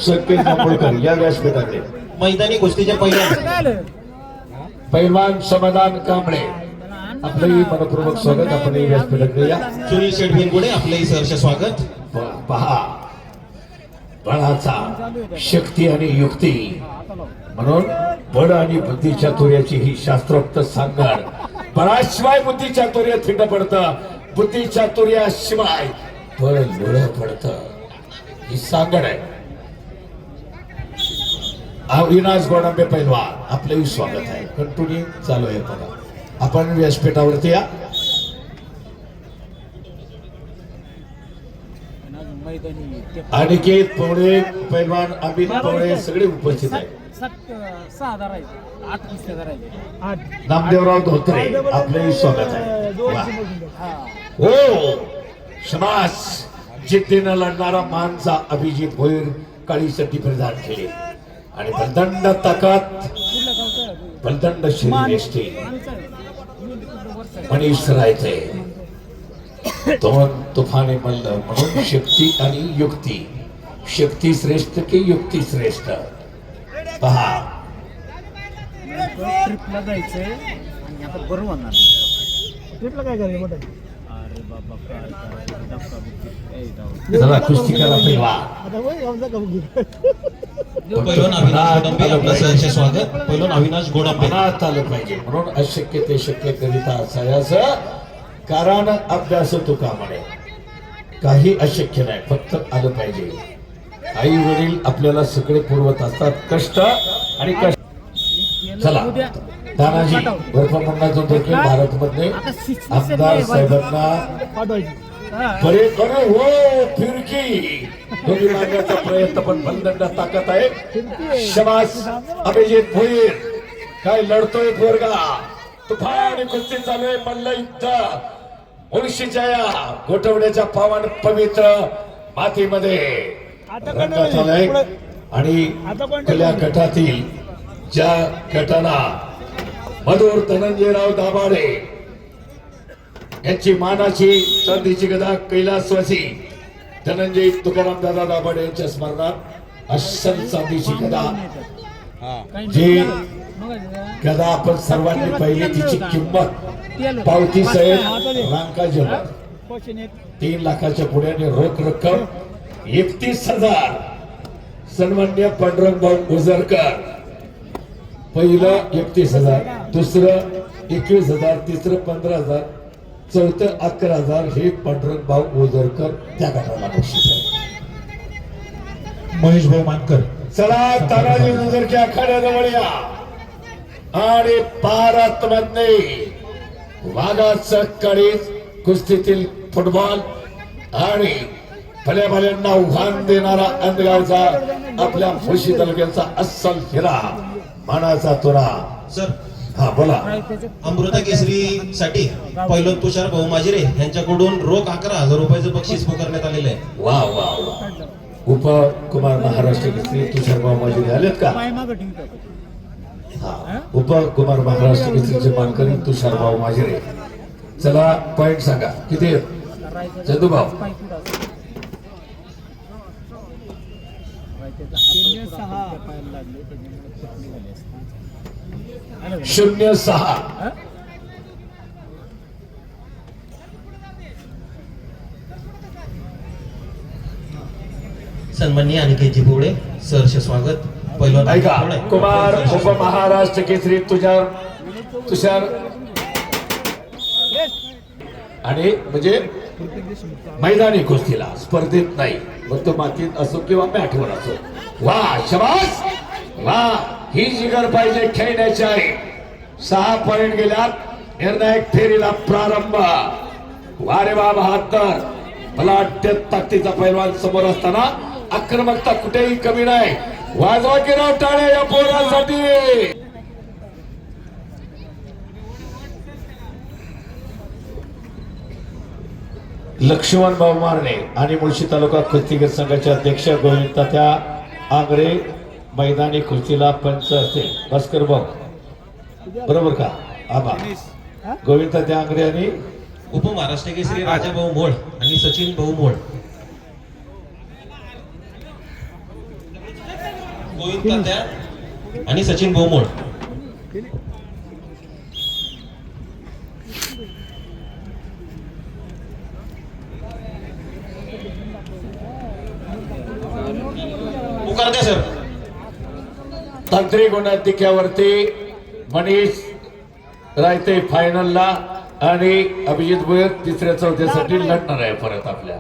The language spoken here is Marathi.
संकेत जांभूळकर या व्यासपीठाचे मैदानी कुस्तीच्या पहिल्या पैलवान समाधान कांबळे आपलंही मनपूर्वक स्वागत. आपण व्यासपीठाकडे या. सुनील शेठ भिनगुडे आपलंही सहर्ष स्वागत. पहा बळाचा शक्ती आणि युक्ती म्हणून बळ आणि बुद्धी चातुर्याची ही शास्त्रोक्त सांगड. बळाशिवाय बुद्धी चातुर्य थिंड पडतं, बुद्धी चातुर्याशिवाय बळ लोळ पडतं, ही सांगड आहे. अविनाश गोडांबे पैलवान आपलंही स्वागत आहे. कंटिन्यू चालू आहे. बघा आपण व्यासपीठावरती या. अनिकेत पवळे पैलवान, अमित पवळे सगळे उपस्थित आहेत. नामदेवराव धोत्रे आपलंही स्वागत आहे. हो शमास जिद्दीनं लढणारा मानचा अभिजित भोईर काळीसाठी परिधान केले आणि बलदंड ताकद बलदंड शरीर एष्टी मनीष रायते दोन तुफाने मल्ल म्हणून शक्ती आणि युक्ती. शक्ती श्रेष्ठ की युक्ती श्रेष्ठ. पहा ट्रिपला जायचंय आणि आता बरं होणार. ट्रिपला काय करायचं मोठं? अरे बाबा चला कुस्ती करा पैलवान. आता वय गावचा गाव पैलवान अविनाश गोडांबे आपलं सहर्ष स्वागत. पैलवान अविनाश गोडांबे. मनात आलं पाहिजे म्हणून अशक्य ते शक्य करिता असायाचं कारण अभ्यास तुका म्हणे. काही अशक्य नाही, फक्त आलं पाहिजे. आई वडील आपल्याला सगळे पुरवत असतात कष्ट आणि कष्ट. चला तानाजी बर्फ मंडळाचं देखील भारत मध्ये आमदार साहेबांना बरे करे हो फिरकी दोन्ही मागण्याचा प्रयत्न पण बंदंड ताकद आहे. शमास अभिजित भोईर काय लढतोय पोरगा. तुफान कुस्ती चालू आहे. मल्ल युद्ध मुळशीच्या या गोठवड्याच्या पावन पवित्र मातीमध्ये रंगात आलाय आणि पहिल्या गटातील ज्या गटाला मधुर धनंजयराव दाभाडे यांची मानाची चांदीची गदा कैलासवासी धनंजय तुकाराम दादा दाभाडे यांच्या स्मरणात अस्सल चांदीची गदा जी गदा आपण सर्वांनी पाहिली तिची किंमत पावती साहेब रांका ज्वेलर 3 लाखाच्या पुढ्याने रोख रक्कम 31,000. सन्मान्य पांडुरंग भाऊ गुजरकर पहिलं 31,000, दुसरं 21,000, तिसरं 15,000, चौथं 11,000 हे पांडुरंग भाऊ गुजरकर त्या गटाला बक्षीस आहे. महेश भाऊ मानकर. चला तानाजी गुजरकी आखाड्याजवळ या आणि भारत मध्ये वाघाचं काळीज कुस्तीतील फुटबॉल आणि भल्या उभान देणारा अंधगावचा आपल्या मुळशी तालुक्याचा अस्सल हिरा मानाचा तुरा. सर हा बोला. अमृता केसरी साठी पहिलं तुषार भाऊ माजिरे यांच्याकडून रोख 11,000 रुपयाचं बक्षीस पुकारण्यात आलेलं आहे. वा वा वा. उपकुमार महाराष्ट्र केसरी तुषार भाऊ माजिरे आलेत का? हा उपकुमार महाराष्ट्र केसरीचे मानकरी तुषार भाऊ माजिरे. चला पॉइंट सांगा किती आहेत चंदू भाऊ? 0-6. सन्माननीय अनिकेतजी भोवळे सहर्ष स्वागत. पैलवान ऐका कुमार उपमहाराष्ट्र केसरी तुषार आणि म्हणजे मैदानी कुस्तीला स्पर्धेत नाही, मग तो मातीत असो किंवा मॅटवर असो. वा शबास वा. ही जिगर पाहिजे खेळण्याची आहे. 6 पॉइंट गेल्यात. निर्णायक फेरीला प्रारंभ. वारे वा 72. बलाढ्य ताकदीचा पैलवान समोर असताना आक्रमकता कुठेही कमी नाही. वाजवा की राव टाळ्या या पोरासाठी. लक्ष्मण भाऊ मारणे आणि मुळशी तालुका कुस्तीगीर संघाचे अध्यक्ष गोविंद तात्या आंग्रे मैदानी कुस्तीला पंच असतील. भास्कर भाऊ बरोबर का? आबा गोविंद तात्या आंग्रे आणि उपमहाराष्ट्र केसरी राजा भाऊ मोळ आणि सचिन भाऊ मोळ. गोविंद तात्या आणि सचिन भोमोळ. पुकार द्या सर. तांत्रिक गुणाधिक्यावरती मनीष रायते फायनलला आणि अभिजित भोयर तिसऱ्या चौथ्यासाठी लढणार आहे परत आपल्या